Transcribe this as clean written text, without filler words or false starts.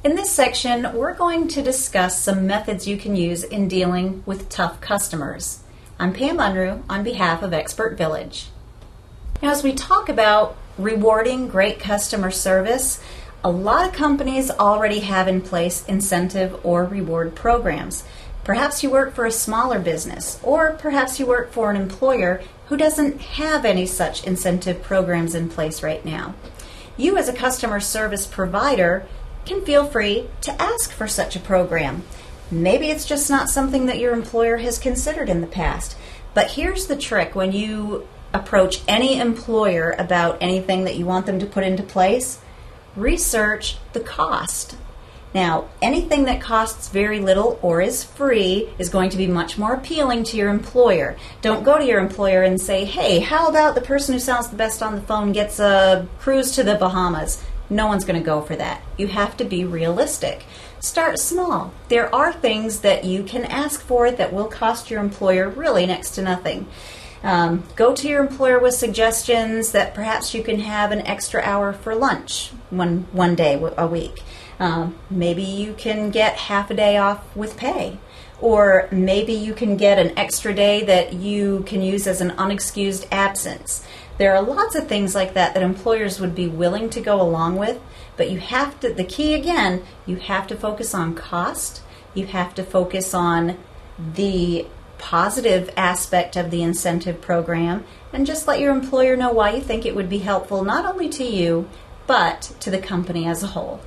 In this section, we're going to discuss some methods you can use in dealing with tough customers. I'm Pam Unruh on behalf of Expert Village. Now, as we talk about rewarding great customer service, a lot of companies already have in place incentive or reward programs. Perhaps you work for a smaller business, or perhaps you work for an employer who doesn't have any such incentive programs in place right now. You, as a customer service provider, can feel free to ask for such a program. Maybe it's just not something that your employer has considered in the past. But here's the trick: when you approach any employer about anything that you want them to put into place, research the cost. Now, anything that costs very little or is free is going to be much more appealing to your employer. Don't go to your employer and say, hey, how about the person who sounds the best on the phone gets a cruise to the Bahamas? No one's going to go for that. You have to be realistic. Start small. There are things that you can ask for that will cost your employer really next to nothing. Go to your employer with suggestions that perhaps you can have an extra hour for lunch one day a week. Maybe you can get half a day off with pay. Or maybe you can get an extra day that you can use as an unexcused absence. There are lots of things like that that employers would be willing to go along with, but you have to, the key again, you have to focus on cost, you have to focus on the positive aspect of the incentive program, and just let your employer know why you think it would be helpful not only to you, but to the company as a whole.